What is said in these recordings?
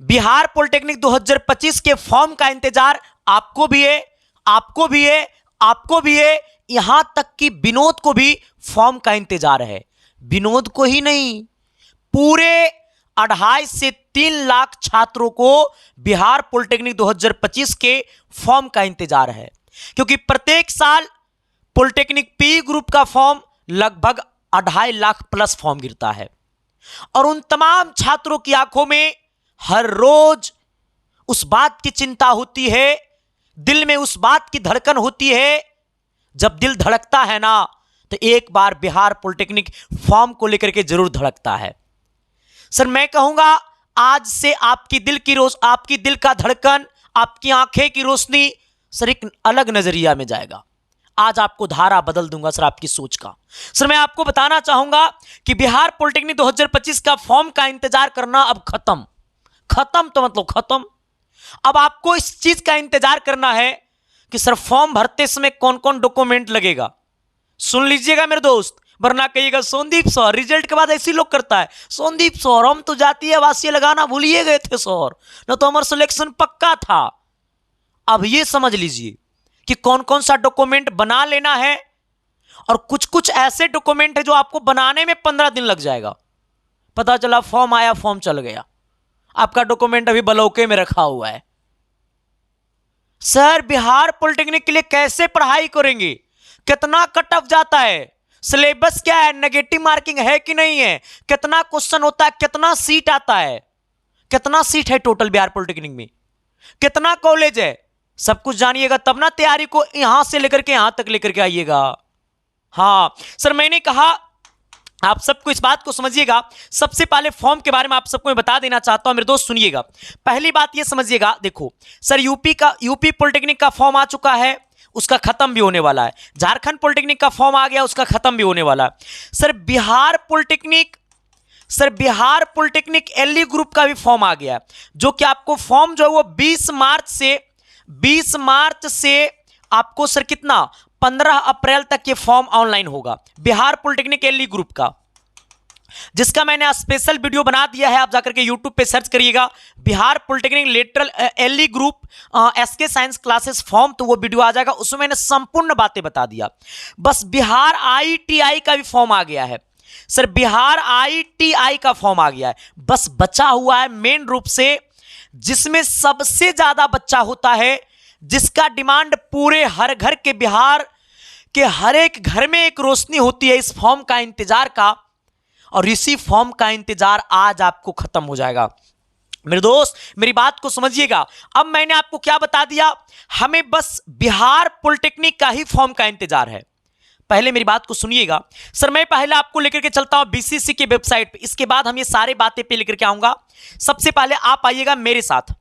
Bihar polytechnic 2025 के form का इंतजार आपको भी है, आपको भी है, आपको भी है, यहां तक कि विनोद को भी फॉर्म का इंतजार है। विनोद को ही नहीं, पूरे 2.5 से 3 लाख छात्रों को बिहार पॉलिटेक्निक 2025 के फॉर्म का इंतजार है, क्योंकि प्रत्येक साल पॉलिटेक्निक पी ग्रुप का फॉर्म लगभग 2.5 लाख प्लस फॉर्म गिरता है, और उन तमाम छात्रों की आंखों में हर रोज उस बात की चिंता होती है, दिल में उस बात की धड़कन होती है। जब दिल धड़कता है ना, तो एक बार बिहार पॉलिटेक्निक फॉर्म को लेकर के जरूर धड़कता है। सर मैं कहूंगा आज से आपकी दिल का धड़कन, आपकी आंखें की रोशनी सर एक अलग नजरिया में जाएगा। आज आपको धारा बदल दूंगा सर आपकी सोच का। सर मैं आपको बताना चाहूंगा कि बिहार पॉलिटेक्निक 2025 का फॉर्म का इंतजार करना अब खत्म तो मतलब खत्म। अब आपको इस चीज का इंतजार करना है कि सर फॉर्म भरते समय कौन कौन डॉक्यूमेंट लगेगा। सुन लीजिएगा मेरे दोस्त, वरना कहिएगा सोनदीप सर रिजल्ट के बाद ऐसी लोग करता है, सोनदीप सर हम तो जातीय आवासीय लगाना भूलिए गए थे सर, न तो हमारा सिलेक्शन पक्का था। अब ये समझ लीजिए कि कौन कौन सा डॉक्यूमेंट बना लेना है, और कुछ कुछ ऐसे डॉक्यूमेंट है जो आपको बनाने में 15 दिन लग जाएगा। पता चला फॉर्म आया, फॉर्म चल गया, आपका डॉक्यूमेंट अभी ब्लॉके में रखा हुआ है। सर बिहार पॉलिटेक्निक के लिए कैसे पढ़ाई करेंगे, कितना कट ऑफ जाता है, सिलेबस क्या है, नेगेटिव मार्किंग है कि नहीं है, कितना क्वेश्चन होता है, कितना सीट आता है, कितना सीट है टोटल बिहार पॉलिटेक्निक में, कितना कॉलेज है, सब कुछ जानिएगा तब ना तैयारी को यहां से लेकर के यहां तक लेकर के आइएगा। हाँ सर मैंने कहा आप सबको इस बात को समझिएगा। सबसे पहले फॉर्म के बारे में आप सबको मैं बता देना चाहता हूं मेरे दोस्त, सुनिएगा। पहली बात ये समझिएगा, देखो सर यूपी पॉलिटेक्निक का फॉर्म आ चुका है, उसका खत्म भी होने वाला है। झारखंड पॉलिटेक्निक का फॉर्म आ गया, उसका खत्म भी होने वाला है। सर बिहार पॉलिटेक्निक एलई ग्रुप का भी फॉर्म आ गया, जो कि आपको फॉर्म जो है वो 20 मार्च से आपको सर कितना 15 अप्रैल तक ये फॉर्म ऑनलाइन होगा बिहार पॉलिटेक्निक एलई ग्रुप का, जिसका मैंने स्पेशल वीडियो बना दिया है। आप जाकर के यूट्यूब पे सर्च करिएगा Bihar polytechnic lateral LE group SK science classes form, तो वो वीडियो आ जाएगा, उसमें मैंने संपूर्ण बातें बता दिया। बस बिहार आईटीआई का भी फॉर्म आ गया है सर, बिहार आईटीआई का फॉर्म आ गया है। बस बचा हुआ है मेन रूप से जिसमें सबसे ज्यादा बच्चा होता है, जिसका डिमांड पूरे हर घर के बिहार के हर एक घर में एक रोशनी होती है इस फॉर्म का इंतजार का, और इसी फॉर्म का इंतजार आज आपको खत्म हो जाएगा। मेरे दोस्त मेरी बात को समझिएगा। अब मैंने आपको क्या बता दिया, हमें बस बिहार पॉलिटेक्निक का ही फॉर्म का इंतजार है। पहले मेरी बात को सुनिएगा सर, मैं पहले आपको लेकर के चलता हूं बीसीसी की वेबसाइट पे, इसके बाद हम ये सारे बातें पे लेकर के आऊंगा। सबसे पहले आप आइएगा मेरे साथ।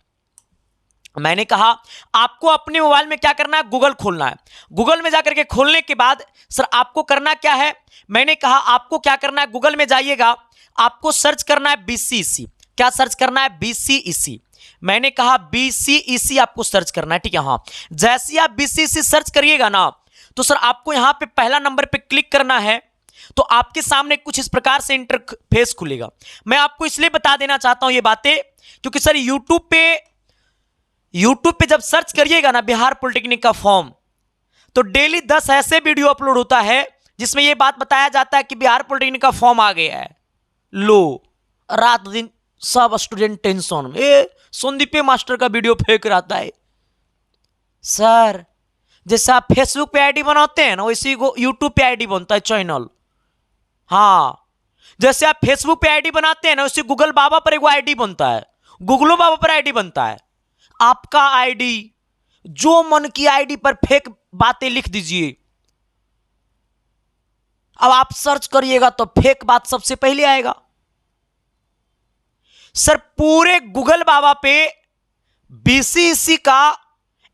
मैंने कहा आपको अपने मोबाइल में क्या करना है, गूगल खोलना है। गूगल में जाकर के खोलने के बाद सर आपको करना क्या है, मैंने कहा आपको क्या करना है, गूगल में जाइएगा, आपको सर्च करना है बीसीईसी। क्या सर्च करना है, बीसीईसी। मैंने कहा बीसीईसी आपको सर्च करना है, ठीक है। हाँ जैसे आप बीसीईसी सर्च करिएगा ना, तो सर आपको यहां पे पहला नंबर पे क्लिक करना है, तो आपके सामने कुछ इस प्रकार से इंटरफेस खुलेगा। मैं आपको इसलिए बता देना चाहता हूं ये बातें, क्योंकि सर यूट्यूब पे जब सर्च करिएगा ना बिहार पॉलिटेक्निक का फॉर्म, तो डेली 10 ऐसे वीडियो अपलोड होता है जिसमें यह बात बताया जाता है कि बिहार पॉलिटेक्निक का फॉर्म आ गया है। लो रात दिन सब स्टूडेंट टेंशन में, सोनदीप मास्टर का वीडियो फेंक रहता है। सर जैसे आप फेसबुक पे आईडी बनाते हैं ना, वैसे ही यूट्यूब पे आईडी बनता है, चैनल। हाँ जैसे आप फेसबुक पे आईडी बनाते हैं ना, वैसे गूगल बाबा पर एक आईडी बनता है, गूगलो बाबा पर आईडी बनता है। आपका आईडी, जो मन की आईडी पर फेक बातें लिख दीजिए। अब आप सर्च करिएगा तो फेक बात सबसे पहले आएगा। सर पूरे गूगल बाबा पे बीसीईसी का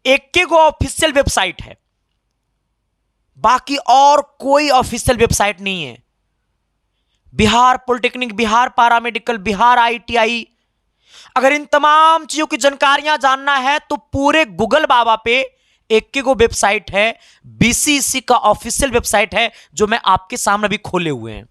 एक गो ऑफिशियल वेबसाइट है, बाकी और कोई ऑफिशियल वेबसाइट नहीं है। Bihar polytechnic, Bihar paramedical, Bihar ITI, अगर इन तमाम चीजों की जानकारियां जानना है तो पूरे गूगल बाबा पे एक गो वेबसाइट है, बीसीईसी का ऑफिशियल वेबसाइट है, जो मैं आपके सामने भी खोले हुए हैं।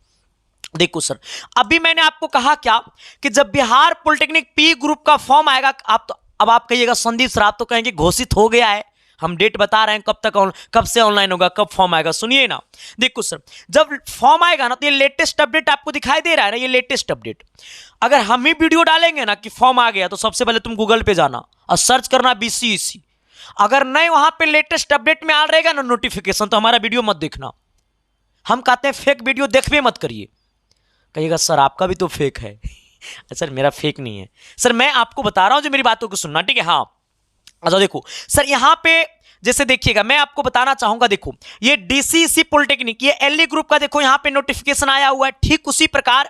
देखो सर, अभी मैंने आपको कहा क्या कि जब बिहार पॉलिटेक्निक पी ग्रुप का फॉर्म आएगा, आप तो अब आप कहिएगा संदीप सर आप तो कहेंगे घोषित हो गया है, हम डेट बता रहे हैं कब तक कब से ऑनलाइन होगा, कब फॉर्म आएगा। सुनिए ना, देखो सर, जब फॉर्म आएगा ना तो ये लेटेस्ट अपडेट आपको दिखाई दे रहा है ना, ये लेटेस्ट अपडेट। अगर हम ही वीडियो डालेंगे ना कि फॉर्म आ गया, तो सबसे पहले तुम गूगल पे जाना और सर्च करना BCEC। अगर नहीं वहां पे लेटेस्ट अपडेट में आ रहेगा ना नोटिफिकेशन, तो हमारा वीडियो मत देखना। हम कहते हैं फेक वीडियो देखबे मत करिए। कहिएगा सर आपका भी तो फेक है। सर मेरा फेक नहीं है सर, मैं आपको बता रहा हूं जो मेरी बातों को सुनना, ठीक है। हाँ, अच्छा देखो सर, यहां पे जैसे देखिएगा, मैं आपको बताना चाहूंगा, देखो ये DCEC पॉलिटेक्निक, ये एलई ग्रुप का देखो यहां पे नोटिफिकेशन आया हुआ है। ठीक उसी प्रकार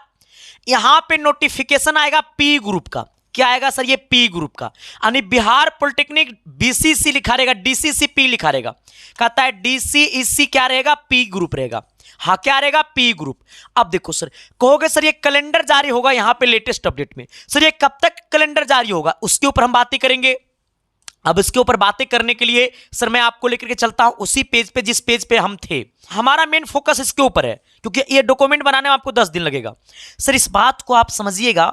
यहां पे नोटिफिकेशन आएगा पी ग्रुप का। क्या आएगा सर? ये पी ग्रुप का, यानी बिहार पॉलिटेक्निक BCC लिखा रहेगा, DCCP लिखा रहेगा। कहता है DCEC क्या रहेगा? पी ग्रुप रहेगा। हाँ, क्या रहेगा? P group. अब देखो सर, कहोगे सर ये कैलेंडर जारी होगा यहां पे लेटेस्ट अपडेट में। सर ये कब तक कैलेंडर जारी होगा उसके ऊपर हम बातें करेंगे। अब इसके ऊपर बातें करने के लिए सर मैं आपको लेकर के चलता हूं उसी पेज पे जिस पेज पे हम थे। हमारा मेन फोकस इसके ऊपर है, क्योंकि ये डॉक्यूमेंट बनाने में आपको 10 दिन लगेगा। सर इस बात को आप समझिएगा,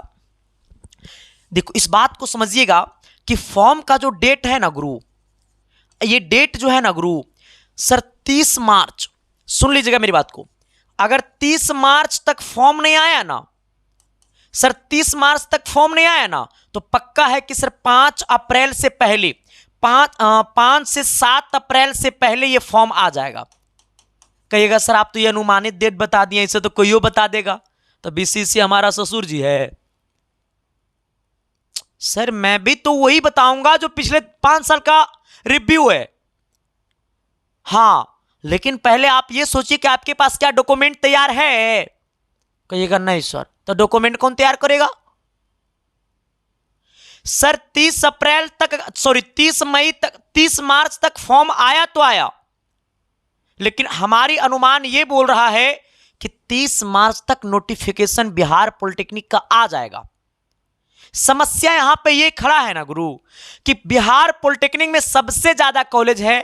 देखो इस बात को समझिएगा कि फॉर्म का जो डेट है ना गुरु, ये डेट जो है ना गुरु सर 30 मार्च, सुन लीजिएगा मेरी बात को। अगर 30 मार्च तक फॉर्म नहीं आया ना सर, 30 मार्च तक फॉर्म नहीं आया ना, तो पक्का है कि सर 5 अप्रैल से पहले, 5 से 7 अप्रैल से पहले ये फॉर्म आ जाएगा। कहिएगा सर आप तो ये अनुमानित डेट बता दिए, इसे तो कोई बता देगा, तो BCC हमारा ससुर जी है। सर मैं भी तो वही बताऊंगा जो पिछले 5 साल का रिव्यू है। हां, लेकिन पहले आप ये सोचिए कि आपके पास क्या डॉक्यूमेंट तैयार है। कहिएगा नहीं सर, तो डॉक्यूमेंट कौन तैयार करेगा? सर 30 अप्रैल तक, सॉरी 30 मई तक, 30 मार्च तक फॉर्म आया तो आया, लेकिन हमारी अनुमान यह बोल रहा है कि 30 मार्च तक नोटिफिकेशन बिहार पॉलिटेक्निक का आ जाएगा। समस्या यहां पे ये खड़ा है ना गुरु कि बिहार पॉलिटेक्निक में सबसे ज्यादा कॉलेज है,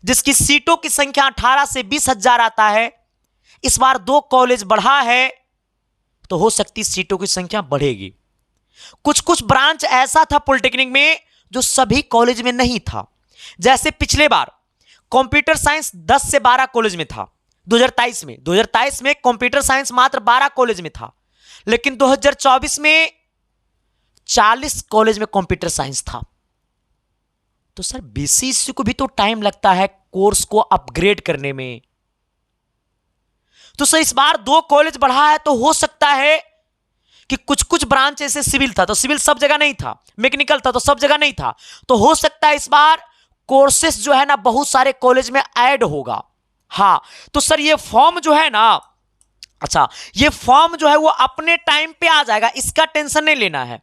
जिसकी सीटों की संख्या 18 से 20,000 आता है। इस बार 2 कॉलेज बढ़ा है, तो हो सकती सीटों की संख्या बढ़ेगी। कुछ कुछ ब्रांच ऐसा था पॉलिटेक्निक में जो सभी कॉलेज में नहीं था। जैसे पिछले बार कंप्यूटर साइंस 10 से 12 कॉलेज में था 2023 में कंप्यूटर साइंस मात्र 12 कॉलेज में था, लेकिन 2024 में 40 कॉलेज में कंप्यूटर साइंस था। तो सर BCC को भी तो टाइम लगता है कोर्स को अपग्रेड करने में। तो सर इस बार 2 कॉलेज बढ़ा है, तो हो सकता है कि कुछ कुछ ब्रांच ऐसे सिविल था तो सिविल सब जगह नहीं था, मैकेनिकल था तो सब जगह नहीं था, तो हो सकता है इस बार कोर्सेस जो है ना बहुत सारे कॉलेज में ऐड होगा। हाँ, तो सर ये फॉर्म जो है ना, अच्छा ये फॉर्म जो है वो अपने टाइम पे आ जाएगा, इसका टेंशन नहीं लेना है।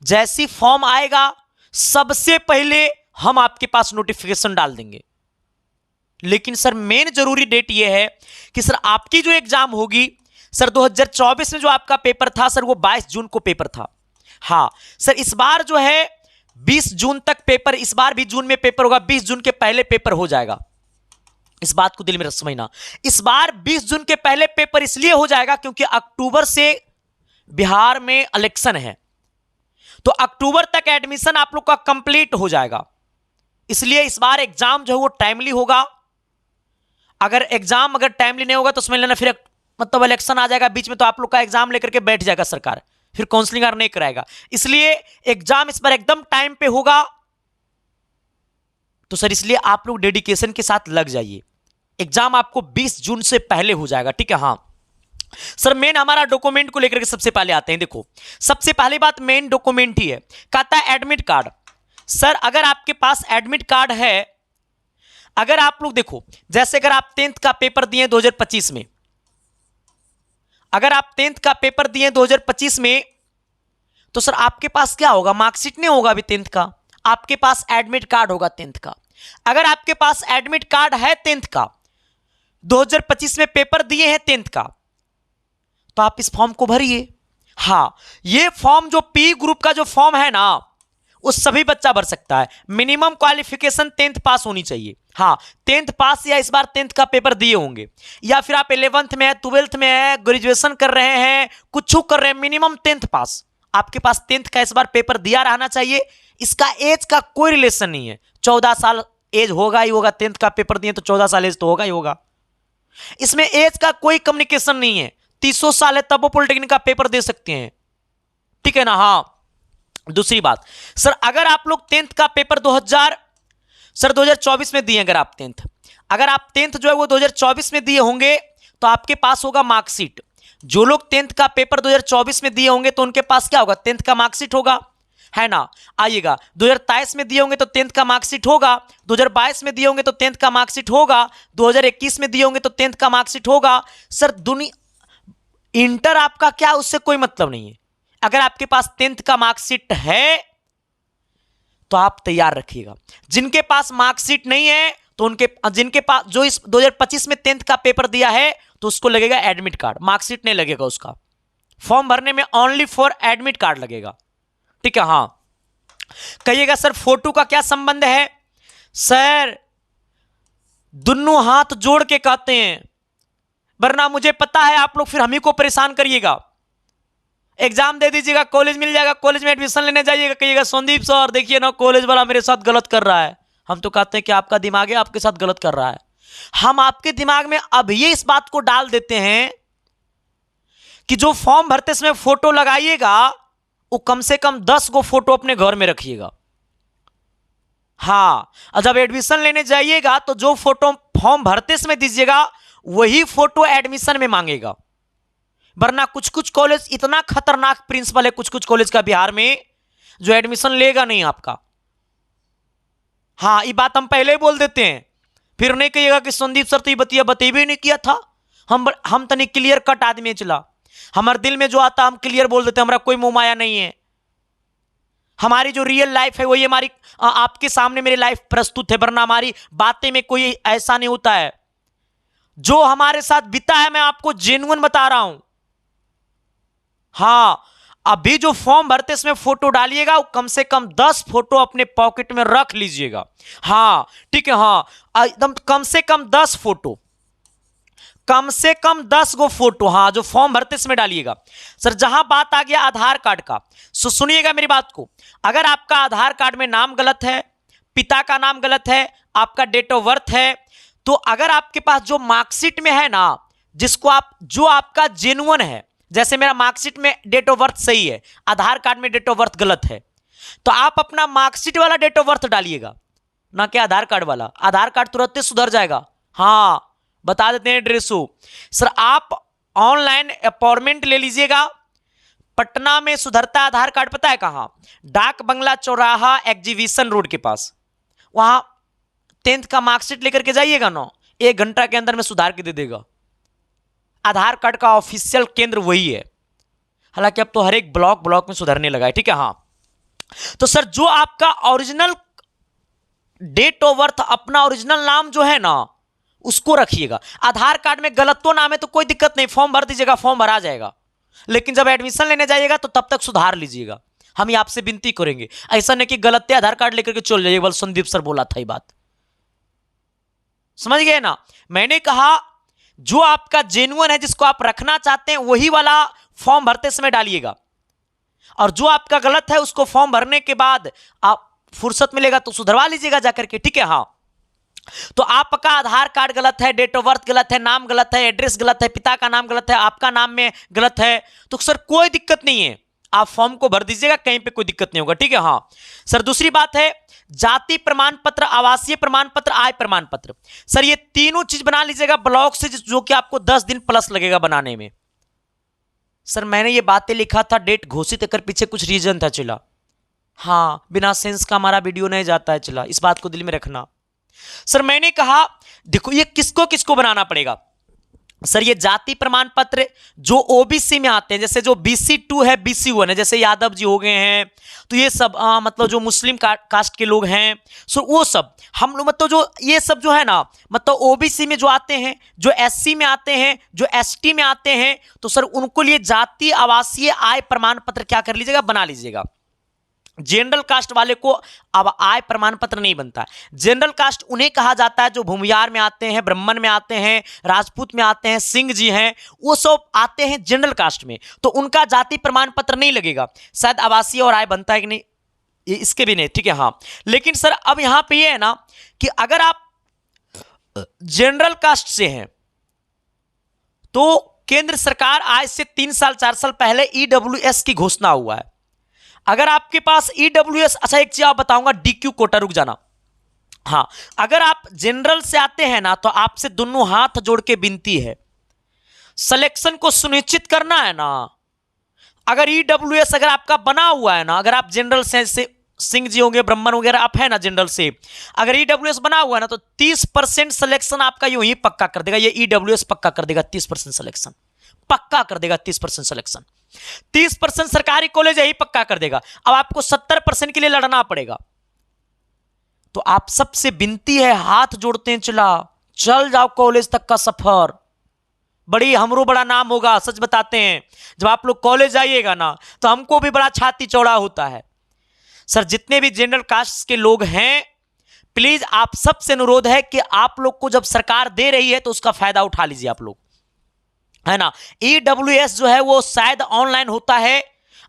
जैसी फॉर्म आएगा सबसे पहले हम आपके पास नोटिफिकेशन डाल देंगे। लेकिन सर मेन जरूरी डेट यह है कि सर आपकी जो एग्जाम होगी सर 2024 में जो आपका पेपर था सर वो 22 जून को पेपर था। हाँ सर, इस बार जो है 20 जून तक पेपर, इस बार भी जून में पेपर होगा, 20 जून के पहले पेपर हो जाएगा। इस बात को दिल में समझना, इस बार 20 जून के पहले पेपर इसलिए हो जाएगा क्योंकि अक्टूबर से बिहार में इलेक्शन है, तो अक्टूबर तक एडमिशन आप लोग का कंप्लीट हो जाएगा। इसलिए इस बार एग्जाम जो है वो टाइमली होगा। अगर एग्जाम टाइमली नहीं होगा तो समझ लेना फिर मतलब इलेक्शन आ जाएगा बीच में, तो आप लोग का एग्जाम लेकर के बैठ जाएगा सरकार, फिर काउंसलिंग नहीं कराएगा। इसलिए एग्जाम इस बार एकदम टाइम पे होगा। तो सर इसलिए आप लोग डेडिकेशन के साथ लग जाइए, एग्जाम आपको 20 जून से पहले हो जाएगा, ठीक है। हाँ सर, मेन हमारा डॉक्यूमेंट को लेकर के सबसे पहले आते हैं। देखो सबसे पहली बात मेन डॉक्यूमेंट ही है, कहता है एडमिट कार्ड। सर अगर आपके पास एडमिट कार्ड है, अगर आप लोग देखो जैसे अगर आप 10th का पेपर दिए 2025 में, अगर आप 10th का पेपर दिए 2025 में, तो सर आपके पास क्या होगा? मार्कशीट नहीं होगा अभी 10th का, आपके पास एडमिट कार्ड होगा 10th का। अगर आपके पास एडमिट कार्ड है 10th का, 2025 में पेपर दिए हैं 10th का, तो आप इस फॉर्म को भरिए। हाँ, ये फॉर्म जो पी ग्रुप का जो फॉर्म है ना, वो सभी बच्चा भर सकता है। मिनिमम क्वालिफिकेशन 10th पास होनी चाहिए। हाँ, 10th पास या इस बार 10th का पेपर दिए होंगे, या फिर आप 11th में है, 12th में है, ग्रेजुएशन कर रहे हैं, कुछ कर रहे हैं, मिनिमम 10th पास। आपके पास 10th का इस बार पेपर दिया रहना चाहिए। इसका एज का कोई रिलेशन नहीं है। 14 साल एज होगा ही होगा। 10th का पेपर दिए तो 14 साल एज तो होगा ही होगा। इसमें एज का कोई कम्युनिकेशन नहीं है। 300 साल है तब वो पॉलिटेक्निक का पेपर दे सकते हैं, ठीक है ना। हाँ, दूसरी बात सर, अगर आप लोग 10th का पेपर 2024 में दिए, अगर आप 10th जो है वो 2024 में दिए होंगे तो आपके पास होगा मार्कशीट। जो लोग 10th का पेपर 2024 में दिए होंगे तो उनके पास क्या होगा? 10th का मार्कशीट होगा, है ना। आइएगा, 2023 में दिए होंगे तो 10th का मार्कशीट होगा, 2022 में दिए होंगे तो 10th का मार्कशीट होगा, 2021 में दिए होंगे तो 10th का मार्कशीट होगा। सर इंटर आपका क्या, उससे कोई मतलब नहीं है। अगर आपके पास 10th का मार्कशीट है तो आप तैयार रखिएगा। जिनके पास मार्कशीट नहीं है तो जिनके पास जो इस 2025 में 10th का पेपर दिया है तो उसको लगेगा एडमिट कार्ड, मार्कशीट नहीं लगेगा। उसका फॉर्म भरने में ओनली फॉर एडमिट कार्ड लगेगा, ठीक है। हाँ, कहिएगा सर फोटो का क्या संबंध है? सर दोनों हाथ जोड़ के कहते हैं, वरना मुझे पता है आप लोग फिर हम ही को परेशान करिएगा। एग्जाम दे दीजिएगा, कॉलेज मिल जाएगा, कॉलेज में एडमिशन लेने जाइएगा, कहिएगा संदीप सर देखिए ना कॉलेज वाला मेरे साथ गलत कर रहा है। हम तो कहते हैं कि आपका दिमाग है, आपके साथ गलत कर रहा है। हम आपके दिमाग में अब ये इस बात को डाल देते हैं कि जो फॉर्म भरते समय फोटो लगाइएगा वो कम से कम 10 गो फोटो अपने घर में रखिएगा। हाँ, और जब एडमिशन लेने जाइएगा तो जो फोटो फॉर्म भरते समय दीजिएगा वही फोटो एडमिशन में मांगेगा। वरना कुछ कुछ कॉलेज इतना खतरनाक प्रिंसिपल है, कुछ कुछ कॉलेज का बिहार में, जो एडमिशन लेगा नहीं आपका। हाँ, ये बात हम पहले ही बोल देते हैं, फिर नहीं कहिएगा कि संदीप सर तो ये बतेबे नहीं किया था। हम तनी क्लियर कट आदमी चला, हमारे दिल में जो आता हम क्लियर बोल देते, हमारा कोई मुंह माया नहीं है। हमारी जो रियल लाइफ है वही हमारी आपके सामने मेरी लाइफ प्रस्तुत है, वरना हमारी बातें में कोई ऐसा नहीं होता है। जो हमारे साथ बीता है मैं आपको जेन्युइन बता रहा हूं। हाँ, अभी जो फॉर्म भरते इसमें फोटो डालिएगा वो कम से कम 10 फोटो अपने पॉकेट में रख लीजिएगा। हाँ, ठीक है। हाँ, एकदम कम से कम 10 फोटो, कम से कम 10 गो फोटो, हाँ, जो फॉर्म भरते इसमें डालिएगा। सर जहां बात आ गया आधार कार्ड का, सुनिएगा मेरी बात को। अगर आपका आधार कार्ड में नाम गलत है, पिता का नाम गलत है, आपका डेट ऑफ बर्थ है, तो अगर आपके पास जो मार्कशीट में है ना, जो आपका जेन्युइन है, जैसे मेरा मार्कशीट में डेट ऑफ बर्थ सही है, आधार कार्ड में डेट ऑफ बर्थ गलत है, तो आप अपना मार्कशीट वाला डेट ऑफ बर्थ डालिएगा, ना कि आधार कार्ड वाला। आधार कार्ड तुरंत सुधर जाएगा। हाँ, बता देते हैं एड्रेस। सर आप ऑनलाइन अपॉइंटमेंट ले लीजिएगा। पटना में सुधरता आधार कार्ड पता है कहां? डाक बंगला चौराहा एग्जीबिशन रोड के पास। वहां 10th का मार्कशीट लेकर के जाइएगा ना, 1 घंटा के अंदर में सुधार के दे देगा। आधार कार्ड का ऑफिशियल केंद्र वही है। हालांकि अब तो हर एक ब्लॉक में सुधरने लगा है, ठीक है। हाँ, तो सर जो आपका ओरिजिनल डेट ऑफ बर्थ, अपना ओरिजिनल नाम जो है ना, उसको रखिएगा। आधार कार्ड में गलत तो नाम है तो कोई दिक्कत नहीं, फॉर्म भर दीजिएगा, फॉर्म भरा जाएगा। लेकिन जब एडमिशन लेने जाइएगा तो तब तक सुधार लीजिएगा। हम ही आपसे विनती करेंगे, ऐसा नहीं कि गलत है आधार कार्ड लेकर के चल जाइए, बल संदीप सर बोला था ये बात, समझ गए ना। मैंने कहा जो आपका जेन्युइन है, जिसको आप रखना चाहते हैं, वही वाला फॉर्म भरते समय डालिएगा। और जो आपका गलत है उसको फॉर्म भरने के बाद आप फुर्सत मिलेगा तो सुधरवा लीजिएगा जाकर के, ठीक है। हाँ, तो आपका आधार कार्ड गलत है, डेट ऑफ बर्थ गलत है, नाम गलत है, एड्रेस गलत है, पिता का नाम गलत है, आपका नाम में गलत है, तो सर कोई दिक्कत नहीं है, आप फॉर्म को भर दीजिएगा, कहीं पे कोई दिक्कत नहीं होगा, ठीक है। हाँ सर, दूसरी बात है जाति प्रमाण पत्र, आवासीय प्रमाण पत्र, आय प्रमाण पत्र। सर ये तीनों चीज बना लीजिएगा ब्लॉक से, जो कि आपको 10 दिन प्लस लगेगा बनाने में। सर मैंने ये बातें लिखा था, डेट घोषित कर पीछे कुछ रीजन था चला। हाँ, बिना सेंस का हमारा वीडियो नहीं जाता है चला, इस बात को दिल में रखना। सर मैंने कहा देखो ये किसको किसको बनाना पड़ेगा। सर ये जाति प्रमाण पत्र जो ओबीसी में आते हैं, जैसे जो BC2 है, BC1 है, जैसे यादव जी हो गए हैं, तो ये सब मतलब जो मुस्लिम कास्ट के लोग हैं, सो वो सब हम लोग मतलब जो ये सब जो है ना, मतलब ओबीसी में जो आते हैं, जो SC में आते हैं, जो ST में आते हैं, तो सर उनको लिए जाति आवासीय आय प्रमाण पत्र क्या कर लीजिएगा, बना लीजिएगा। जनरल कास्ट वाले को अब आय प्रमाण पत्र नहीं बनता है। जनरल कास्ट उन्हें कहा जाता है जो भूमियार में आते हैं, ब्राह्मण में आते हैं, राजपूत में आते हैं, सिंह जी हैं, वो सब आते हैं जनरल कास्ट में, तो उनका जाति प्रमाण पत्र नहीं लगेगा। शायद आवासीय और आय बनता है कि नहीं, इसके भी नहीं, ठीक है। हाँ, लेकिन सर अब यहां पे ये है ना कि अगर आप जनरल कास्ट से हैं तो केंद्र सरकार आज से 3 साल 4 साल पहले ईडब्ल्यूएस की घोषणा हुआ है। अगर आपके पास ईडब्ल्यूएस, अच्छा एक चीज आप बताऊंगा, डीक्यू कोटा, रुक जाना। हाँ, अगर आप जनरल से आते हैं ना तो आपसे दोनों हाथ जोड़ के विनती है, सिलेक्शन को सुनिश्चित करना है ना। अगर ईडब्ल्यूएस अगर आपका बना हुआ है ना, अगर आप जनरल से सिंह जी होंगे, ब्राह्मण वगैरह आप है ना जनरल से, अगर ईडब्ल्यूएस बना हुआ है ना तो 30% सिलेक्शन आपका यूं ही पक्का कर देगा। ये ईडब्ल्यूएस पक्का कर देगा 30% सिलेक्शन, पक्का कर देगा 30% सिलेक्शन। 30% सरकारी कॉलेज यही पक्का कर देगा। अब आपको 70% के लिए लड़ना पड़ेगा। तो आप सबसे विनती है, हाथ जोड़ते हैं, चल जाओ कॉलेज तक का सफर, बड़ी हमरो बड़ा नाम होगा। सच बताते हैं, जब आप लोग कॉलेज जाइएगा ना तो हमको भी बड़ा छाती चौड़ा होता है। सर जितने भी जनरल कास्ट के लोग हैं, प्लीज आप सबसे अनुरोध है कि आप लोग को जब सरकार दे रही है तो उसका फायदा उठा लीजिए आप लोग, है ना। ईडब्ल्यूएस जो है वो शायद ऑनलाइन होता है।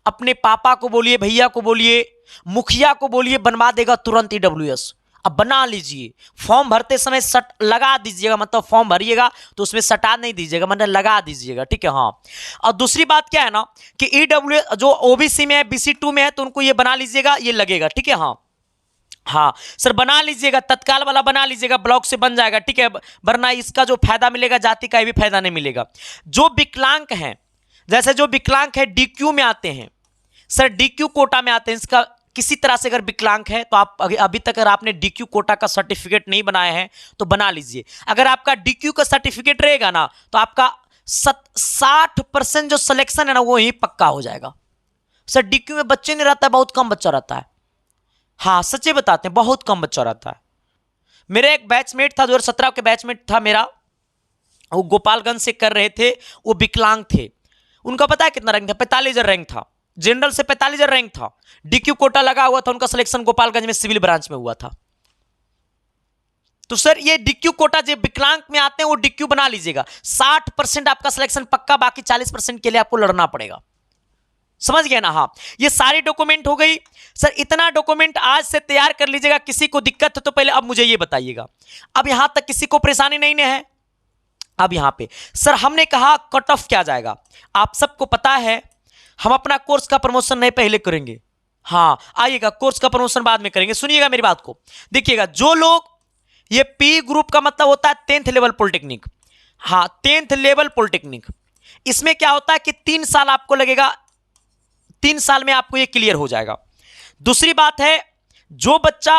अपने पापा को बोलिए, भैया को बोलिए, मुखिया को बोलिए, बनवा देगा तुरंत ईडब्ल्यूएस। अब बना लीजिए, फॉर्म भरते समय सट लगा दीजिएगा, मतलब फॉर्म भरिएगा तो उसमें सटा नहीं दीजिएगा, मतलब लगा दीजिएगा, ठीक है। हाँ, और दूसरी बात क्या है ना कि ईडब्ल्यूएस जो ओबीसी में है, BC2 में है, तो उनको ये बना लीजिएगा, ये लगेगा, ठीक है। हाँ सर, बना लीजिएगा, तत्काल वाला बना लीजिएगा, ब्लॉक से बन जाएगा, ठीक है। वरना इसका जो फायदा मिलेगा जाति का भी फायदा नहीं मिलेगा। जो विकलांग हैं, जैसे जो विकलांग है डीक्यू में आते हैं, सर डीक्यू कोटा में आते हैं, इसका किसी तरह से अगर विकलांग है तो आप अभी तक अगर आपने डीक्यू कोटा का सर्टिफिकेट नहीं बनाया है तो बना लीजिए। अगर आपका डीक्यू का सर्टिफिकेट रहेगा ना तो आपका 60% जो सिलेक्शन है ना वो ही पक्का हो जाएगा। सर डीक्यू में बच्चे नहीं रहता है, बहुत कम बच्चा रहता है। हाँ सच्चे बताते हैं, बहुत कम बच्चा रहता है। मेरे एक बैचमेट था, 2017 के बैचमेट था मेरा, वो गोपालगंज से कर रहे थे, वो विकलांग थे। उनका पता है कितना रैंक था? 45,000 रैंक था। जनरल से 45,000 रैंक था। डीक्यू कोटा लगा हुआ था, उनका सिलेक्शन गोपालगंज में सिविल ब्रांच में हुआ था। तो सर ये डीक्यू कोटा जो विकलांग में आते हैं वो डीक्यू बना लीजिएगा। 60% आपका सिलेक्शन पक्का, बाकी 40% के लिए आपको लड़ना पड़ेगा। समझ गए ना? हाँ, ये सारी डॉक्यूमेंट हो गई। सर इतना डॉक्यूमेंट आज से तैयार कर लीजिएगा। किसी को दिक्कत है तो पहले अब मुझे ये बताइएगा। अब यहां तक किसी को परेशानी नहीं है? अब यहां पे सर हमने कहा कट ऑफ क्या जाएगा। आप सबको पता है हम अपना कोर्स का प्रमोशन नहीं पहले करेंगे। हाँ आइएगा, कोर्स का प्रमोशन बाद में करेंगे। सुनिएगा मेरी बात को, देखिएगा। जो लोग ये पी ग्रुप का मतलब होता है 10th लेवल पॉलिटेक्निक। हाँ 10th लेवल पॉलिटेक्निक, इसमें क्या होता है कि 3 साल आपको लगेगा, 3 साल में आपको ये क्लियर हो जाएगा। दूसरी बात है, जो बच्चा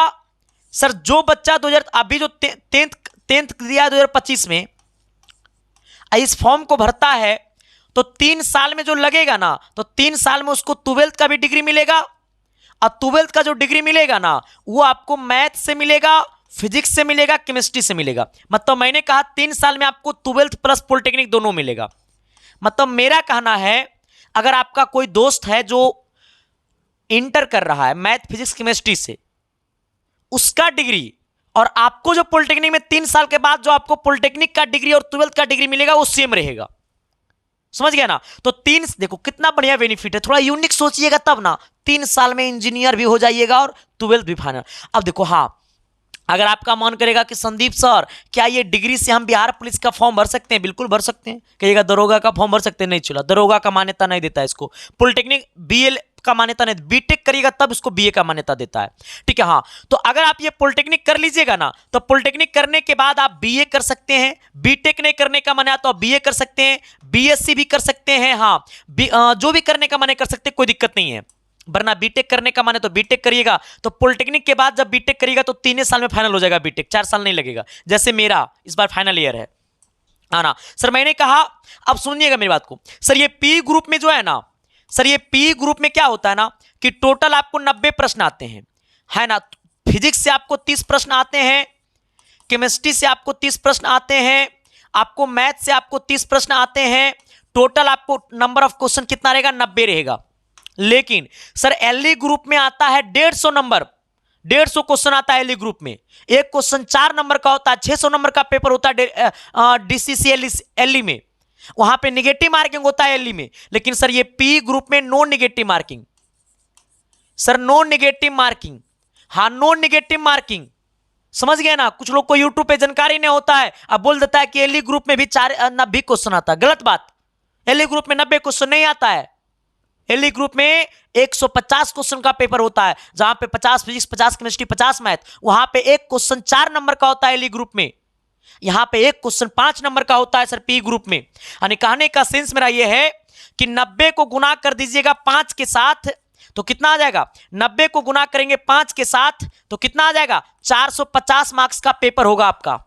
सर जो बच्चा 2000 अभी जो 10th दिया 2025 में इस फॉर्म को भरता है तो 3 साल में जो लगेगा ना, तो 3 साल में उसको 12th का भी डिग्री मिलेगा। और 12th का जो डिग्री मिलेगा ना वो आपको मैथ से मिलेगा, फिजिक्स से मिलेगा, केमिस्ट्री से मिलेगा। मतलब मैंने कहा 3 साल में आपको 12th प्लस पॉलिटेक्निक दोनों मिलेगा। मतलब मेरा कहना है अगर आपका कोई दोस्त है जो इंटर कर रहा है मैथ फिजिक्स केमिस्ट्री से, उसका डिग्री और आपको जो पॉलिटेक्निक में 3 साल के बाद जो आपको पॉलिटेक्निक का डिग्री और 12th का डिग्री मिलेगा वो सेम रहेगा। समझ गया ना? तो 3 देखो कितना बढ़िया बेनिफिट है। थोड़ा यूनिक सोचिएगा तब ना। 3 साल में इंजीनियर भी हो जाइएगा और 12th भी फाइनल। अब देखो, हाँ अगर आपका मन करेगा कि संदीप सर क्या ये डिग्री से हम बिहार पुलिस का फॉर्म भर सकते हैं? बिल्कुल भर सकते हैं। कहिएगा दरोगा का फॉर्म भर सकते हैं? नहीं चला, दरोगा का मान्यता नहीं देता है इसको। पॉलिटेक्निक बीएल का मान्यता नहीं, बीटेक करिएगा तब इसको बीए का मान्यता देता है। ठीक है। हाँ तो अगर आप ये पॉलिटेक्निक कर लीजिएगा ना तो पॉलिटेक्निक करने के बाद आप बीए कर सकते हैं। बीटेक नहीं करने का मन है तो आप बीए कर सकते हैं, बीएससी भी कर सकते हैं। हाँ जो भी करने का मन है कर सकते हैं, कोई दिक्कत नहीं है। वरना बीटेक करने का मन है तो बीटेक करिएगा। तो पॉलिटेक्निक के बाद जब बीटेक करिएगा तो 3 साल में फाइनल हो जाएगा बीटेक, 4 साल नहीं लगेगा। जैसे मेरा इस बार फाइनल ईयर है ना सर। मैंने कहा, अब सुनिएगा मेरी बात को। सर ये पी ग्रुप में जो है ना, सर ये पी ग्रुप में क्या होता है ना कि टोटल आपको 90 प्रश्न आते हैं, है ना। फिजिक्स से आपको 30 प्रश्न आते हैं, केमिस्ट्री से आपको 30 प्रश्न आते हैं, आपको मैथ से आपको 30 प्रश्न आते हैं। टोटल आपको नंबर ऑफ क्वेश्चन कितना रहेगा? 90 रहेगा। लेकिन सर एलई ग्रुप में आता है 150 नंबर, 150 क्वेश्चन आता है एलई ग्रुप में। एक क्वेश्चन 4 नंबर का होता है, 600 नंबर का पेपर होता है डीसीसी एलई में, वहां पे निगेटिव मार्किंग होता है एलई में। लेकिन सर ये पी ग्रुप में no negative marking, sir no negative marking, हाँ नो निगेटिव मार्किंग, समझ गए ना। कुछ लोग को यूट्यूब पे जानकारी नहीं होता है, अब बोल देता है कि एलई ग्रुप में भी 90 क्वेश्चन आता है, गलत बात। एलई ग्रुप में 90 क्वेश्चन नहीं आता है, एलई ग्रुप में 150 क्वेश्चन का पेपर होता है, जहां पे 50 फिजिक्स, 50 केमिस्ट्री, 50 मैथ। वहां पे एक क्वेश्चन 4 नंबर का होता है एलई ग्रुप में, यहां पे एक क्वेश्चन 5 नंबर का होता है सर पी ग्रुप में। यानी कहने का सेंस मेरा यह है कि 90 को गुना कर दीजिएगा 5 के साथ तो कितना आ जाएगा, 90 को गुना करेंगे 5 के साथ तो कितना आ जाएगा, 450 मार्क्स का पेपर होगा आपका।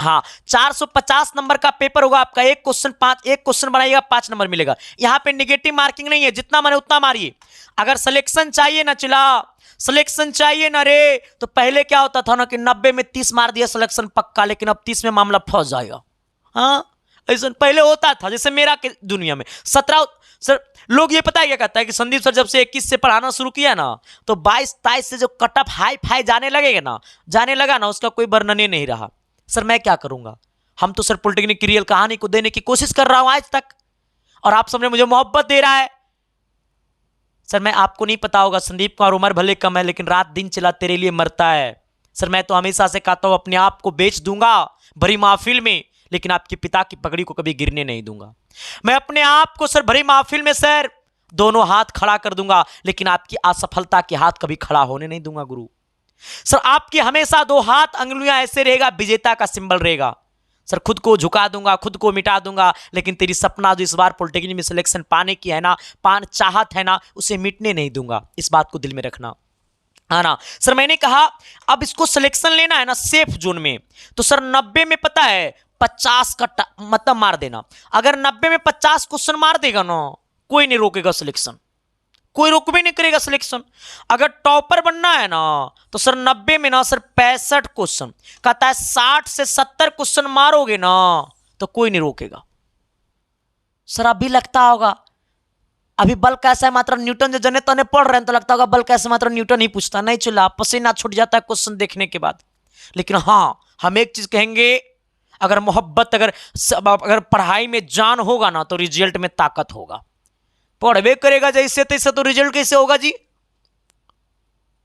हाँ 450 नंबर का पेपर होगा आपका। एक क्वेश्चन बनाइएगा 5 नंबर मिलेगा। यहां पे निगेटिव मार्किंग नहीं है, जितना मारे उतना मारिए। अगर सिलेक्शन चाहिए ना, चिल्ला सिलेक्शन चाहिए ना रे, तो पहले क्या होता था ना कि 90 में 30 मार दिया सिलेक्शन पक्का, लेकिन अब 30 में मामला फंस जाएगा। हाँ ऐसा पहले होता था, जैसे मेरा के दुनिया में 17 सर लोग ये पता है क्या कहता है कि संदीप सर जब से 21 से पढ़ाना शुरू किया ना तो 22-23 से जो कटअप हाई फाई जाने लगा ना उसका कोई वर्णन नहीं रहा। सर मैं क्या करूंगा, हम तो सर पॉलिटेक्निक की रियल कहानी को देने की कोशिश कर रहा हूं आज तक, और आप सबने मुझे मोहब्बत दे रहा है। सर मैं आपको नहीं पता होगा, संदीप का उम्र भले कम है लेकिन रात दिन चला तेरे लिए मरता है। सर मैं तो हमेशा से कहता हूं अपने आप को बेच दूंगा भरी महफिल में, लेकिन आपके पिता की पगड़ी को कभी गिरने नहीं दूंगा। मैं अपने आप को सर भरी महफिल में सर दोनों हाथ खड़ा कर दूंगा, लेकिन आपकी असफलता के हाथ कभी खड़ा होने नहीं दूंगा गुरु। सर आपकी हमेशा 2 हाथ अंगुलियां ऐसे रहेगा, विजेता का सिंबल रहेगा। सर खुद को झुका दूंगा, खुद को मिटा दूंगा, लेकिन तेरी सपना जो इस बार पॉलिटेक्निक में सिलेक्शन पाने की है ना, चाहत है ना, उसे मिटने नहीं दूंगा। इस बात को दिल में रखना है ना। सर मैंने कहा अब इसको सिलेक्शन लेना है ना सेफ जोन में, तो सर 90 में पता है 50 का मतलब मार देना। अगर 90 में 50 क्वेश्चन मार देगा ना, कोई नहीं रोकेगा सिलेक्शन, कोई रोक भी नहीं करेगा सिलेक्शन। अगर टॉपर बनना है ना तो सर 90 में ना सर 65 क्वेश्चन कहता है, 60 से 70 क्वेश्चन मारोगे ना तो कोई नहीं रोकेगा। सर अभी लगता होगा अभी बल कैसा है मात्रा न्यूटन जो जने तने पढ़ रहे हैं तो लगता होगा बल कैसे मात्रा न्यूटन ही पूछता, नहीं चला पसीना छूट जाता है क्वेश्चन देखने के बाद। लेकिन हाँ हम एक चीज कहेंगे, अगर मोहब्बत अगर पढ़ाई में जान होगा ना तो रिजल्ट में ताकत होगा। पढ़वे करेगा जैसे तैसे तो रिजल्ट कैसे होगा जी,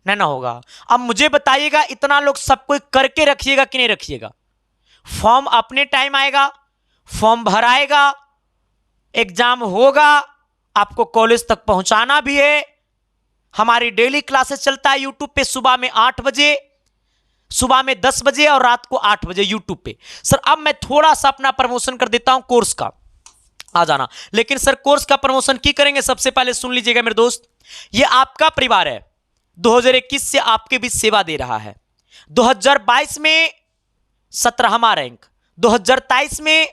नहीं ना होगा। अब मुझे बताइएगा इतना लोग सब कोई करके रखिएगा कि नहीं रखिएगा। फॉर्म अपने टाइम आएगा, फॉर्म भराएगा, एग्जाम होगा, आपको कॉलेज तक पहुंचाना भी है। हमारी डेली क्लासेस चलता है यूट्यूब पे, सुबह में 8 बजे, सुबह में 10 बजे और रात को 8 बजे यूट्यूब पे। सर अब मैं थोड़ा सा अपना प्रमोशन कर देता हूं कोर्स का, आ जाना। लेकिन सर कोर्स का प्रमोशन की करेंगे, सबसे पहले सुन लीजिएगा मेरे दोस्त, ये आपका परिवार है, 2021 से आपके बीच सेवा दे रहा है। 2022 में 17वां रैंक, 2023 में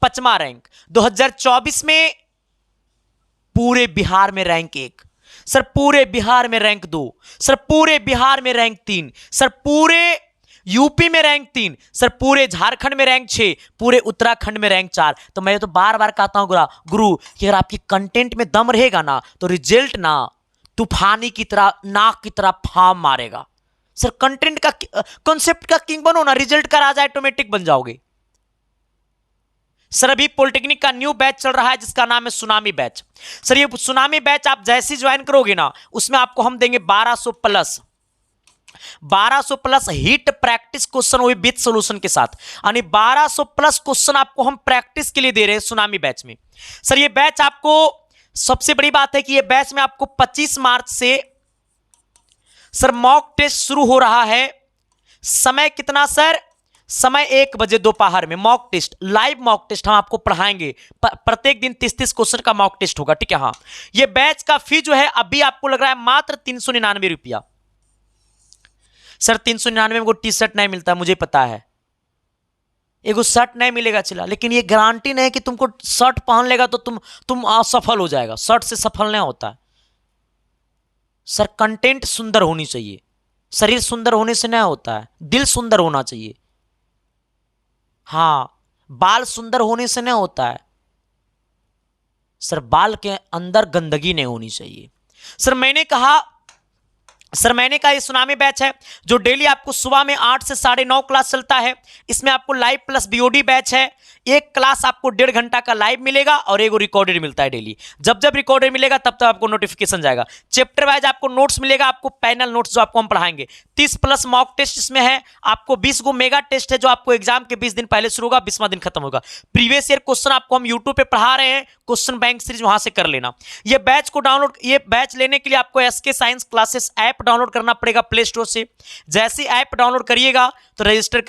5वां रैंक, 2024 में पूरे बिहार में रैंक 1, सर पूरे बिहार में रैंक 2, सर पूरे बिहार में रैंक 3, सर पूरे यूपी में रैंक 3, सर पूरे झारखंड में रैंक 6, पूरे उत्तराखंड में रैंक 4। तो मैं तो बार बार कहता हूं गुरु कि अगर आपकी कंटेंट में दम रहेगा ना तो रिजल्ट ना तूफानी की तरह नाक की तरह फार्म मारेगा। सर कंटेंट का कॉन्सेप्ट का किंग बनो ना, रिजल्ट का राजा ऑटोमेटिक बन जाओगे। सर अभी पॉलिटेक्निक का न्यू बैच चल रहा है जिसका नाम है सुनामी बैच। सर ये सुनामी बैच आप जैसे ही ज्वाइन करोगे ना उसमें आपको हम देंगे 1200 प्लस हिट प्रैक्टिस क्वेश्चन, वो भी विद सॉल्यूशन के साथ, यानी 1200 प्लस क्वेश्चन आपको हम प्रैक्टिस के लिए दे रहे हैं सुनामी बैच में। सर ये बैच आपको, सबसे बड़ी बात है कि ये बैच में आपको 25 मार्च से सर मॉक टेस्ट शुरू हो रहा है। समय कितना सर, समय 1 बजे दोपहर में mock test, live mock test हम आपको पढ़ाएंगे। प्रत्येक दिन 30-30 क्वेश्चन का मॉक टेस्ट होगा, ठीक है। हाँ ये बैच का फी जो है अभी आपको लग रहा है मात्र 399 रुपया। सर 399 में को टी शर्ट नहीं मिलता, मुझे पता है, एगो शर्ट नहीं मिलेगा चला, लेकिन ये गारंटी नहीं कि तुमको शर्ट पहन लेगा तो तुम असफल हो जाएगा। शर्ट से सफल नहीं होता है। सर कंटेंट सुंदर होनी चाहिए, शरीर सुंदर होने से नहीं होता है, दिल सुंदर होना चाहिए। हाँ बाल सुंदर होने से नहीं होता है, सर बाल के अंदर गंदगी नहीं होनी चाहिए। सर मैंने कहा ये सुनामी बैच है जो डेली आपको सुबह में 8 से 9:30 क्लास चलता है। इसमें आपको लाइव प्लस बीओडी बैच है। एक क्लास आपको 1.5 घंटा का लाइव मिलेगा और एक रिकॉर्डेड मिलता है डेली। जब जब रिकॉर्डेड मिलेगा तब तब आपको नोटिफिकेशन जाएगा। चैप्टर वाइज आपको नोट्स मिलेगा, आपको पैनल नोट्स जो आपको हम पढ़ाएंगे। 30 प्लस मॉक टेस्ट इसमें है। आपको 20 गो मेगा टेस्ट है जो आपको एग्जाम के 20 दिन पहले शुरू होगा, 20वां दिन खत्म होगा। प्रीवियस ईयर क्वेश्चन आपको हम यूट्यूब पे पढ़ा रहे हैं, क्वेश्चन बैंक सीरीज वहां से कर लेना। ये बैच लेने के लिए आपको SK science classes app download करना पड़ेगा प्ले स्टोर से। जैसे ऐप डाउनलोड करिएगा तो रजिस्टर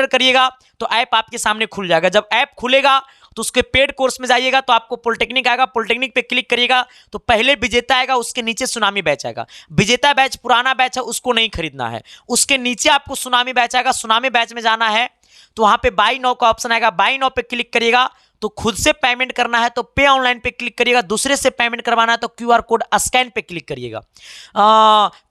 करिएगा तो ऐप आपके सामने खुल जाएगा। जब ऐप खुलेगा तो उसके पेड कोर्स में जाइएगा तो आपको पॉलिटेक्निक आएगा। पॉलिटेक्निक पे क्लिक करिएगा तो पहले विजेता आएगा, उसके नीचे सुनामी बैच आएगा। विजेता बैच पुराना बैच है, उसको नहीं खरीदना है। उसके नीचे आपको सुनामी बैच आएगा। सुनामी बैच में जाना है तो वहां पे बाय नाउ का ऑप्शन आएगा। बाय नाउ पे क्लिक करिएगा तो खुद से पेमेंट करना है तो पे ऑनलाइन पे क्लिक करिएगा। दूसरे से पेमेंट करवाना है तो क्यूआर कोड स्कैन पे क्लिक करिएगा।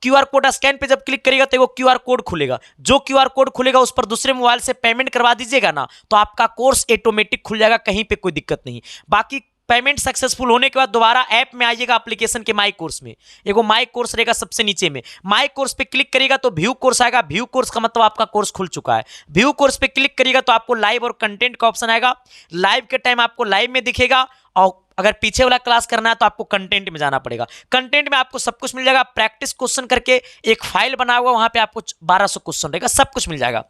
क्यूआर कोड स्कैन पे जब क्लिक करिएगा तो वो क्यूआर कोड खुलेगा। जो क्यूआर कोड खुलेगा उस पर दूसरे मोबाइल से पेमेंट करवा दीजिएगा ना तो आपका कोर्स ऑटोमेटिक खुल जाएगा, कहीं पे कोई दिक्कत नहीं। बाकी पेमेंट सक्सेसफुल होने के बाद दोबारा ऐप में आइएगा, एप्लीकेशन के माई कोर्स में एगो माई कोर्स रहेगा सबसे नीचे में। माई कोर्स पे क्लिक करिएगा तो व्यू कोर्स आएगा। व्यू कोर्स का मतलब आपका कोर्स खुल चुका है। व्यू कोर्स पे क्लिक करिएगा तो आपको लाइव और कंटेंट का ऑप्शन आएगा। लाइव के टाइम आपको लाइव में दिखेगा और अगर पीछे वाला क्लास करना है तो आपको कंटेंट में जाना पड़ेगा। कंटेंट में आपको सब कुछ मिल जाएगा। प्रैक्टिस क्वेश्चन करके एक फाइल बना हुआ, वहां पे आपको 1200 क्वेश्चन रहेगा, सब कुछ मिल जाएगा।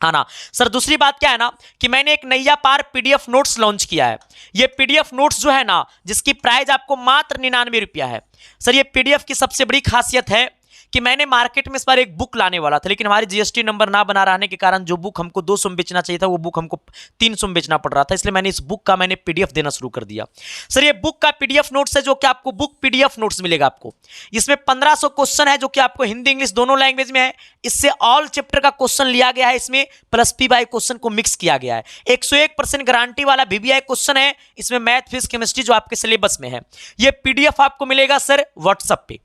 हाँ ना सर, दूसरी बात क्या है ना कि मैंने एक नैया पार पीडीएफ नोट्स लॉन्च किया है। ये पीडीएफ नोट्स जो है ना जिसकी प्राइस आपको मात्र 99 रुपया है। सर ये पीडीएफ की सबसे बड़ी खासियत है कि मैंने मार्केट में इस बार एक बुक लाने वाला था, लेकिन हमारी जीएसटी नंबर ना बना रहने के कारण जो बुक हमको 200 में बेचना चाहिए था वो बुक हमको 300 में बेचना पड़ रहा था। इसलिए मैंने इस बुक का पीडीएफ देना शुरू कर दिया। सर ये बुक का पीडीएफ नोट्स है जो कि आपको बुक पीडीएफ नोट्स मिलेगा आपको। इसमें 1500 क्वेश्चन है जो कि आपको हिंदी इंग्लिश दोनों लैंग्वेज में है। इससे ऑल चैप्टर का क्वेश्चन लिया गया है, इसमें प्लस पीवाई क्वेश्चन को मिक्स किया गया है। 101% गारंटी वाला वीवीआई क्वेश्चन है। इसमें मैथ, फिजिक्स, केमिस्ट्री जो आपके सिलेबस में है। ये पीडीएफ आपको मिलेगा सर व्हाट्सएप पे।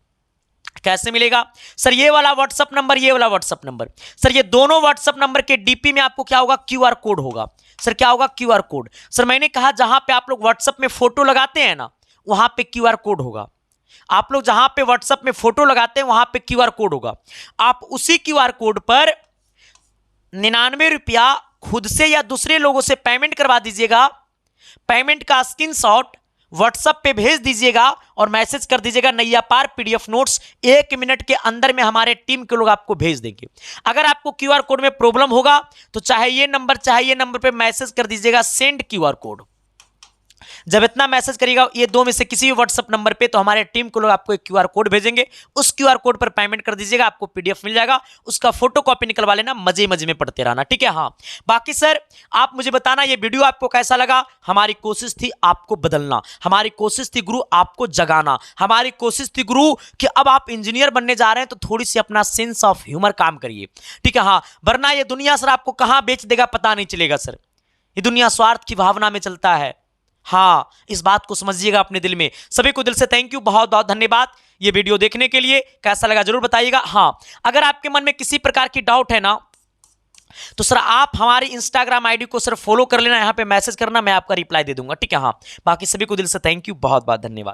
कैसे मिलेगा सर? ये वाला व्हाट्सएप नंबर, ये वाला व्हाट्सएप नंबर। सर ये दोनों व्हाट्सएप नंबर के डीपी में आपको क्या होगा? क्यूआर कोड होगा। सर क्या होगा? QR code. सर मैंने कहा जहां पे आप लोग व्हाट्सएप में फोटो लगाते हैं ना वहां पे क्यूआर कोड होगा। आप लोग जहां पे व्हाट्सएप में फोटो लगाते हैं वहां पे क्यूआर कोड होगा। आप उसी क्यूआर कोड पर 99 रुपया खुद से या दूसरे लोगों से पेमेंट करवा दीजिएगा। पेमेंट का स्क्रीनशॉट व्हाट्सएप पे भेज दीजिएगा और मैसेज कर दीजिएगा नैया पार पीडीएफ नोट्स। 1 मिनट के अंदर में हमारे टीम के लोग आपको भेज देंगे। अगर आपको क्यूआर कोड में प्रॉब्लम होगा तो चाहे ये नंबर पे मैसेज कर दीजिएगा सेंड क्यूआर कोड। जब इतना मैसेज करिएगा ये दो में से किसी भी व्हाट्सएप नंबर पे तो हमारे टीम के लोग आपको एक क्यूआर कोड भेजेंगे। उस क्यूआर कोड पर पेमेंट कर दीजिएगा, आपको पीडीएफ मिल जाएगा। उसका फोटो कॉपी निकलवा लेना, मजे मजे में पढ़ते रहना, ठीक है। हाँ बाकी सर आप मुझे बताना ये वीडियो आपको कैसा लगा। हमारी कोशिश थी आपको बदलना, हमारी कोशिश थी गुरु आपको जगाना, हमारी कोशिश थी गुरु कि अब आप इंजीनियर बनने जा रहे हैं तो थोड़ी सी अपना सेंस ऑफ ह्यूमर काम करिए, ठीक है। हाँ वरना ये दुनिया सर आपको कहां बेच देगा पता नहीं चलेगा सर। ये दुनिया स्वार्थ की भावना में चलता है। हाँ इस बात को समझिएगा अपने दिल में। सभी को दिल से थैंक यू, बहुत बहुत धन्यवाद ये वीडियो देखने के लिए। कैसा लगा जरूर बताइएगा। हाँ अगर आपके मन में किसी प्रकार की डाउट है ना तो सर आप हमारी इंस्टाग्राम आईडी को सर फॉलो कर लेना, यहाँ पे मैसेज करना, मैं आपका रिप्लाई दे दूंगा, ठीक है। हाँ बाकी सभी को दिल से थैंक यू, बहुत बहुत धन्यवाद।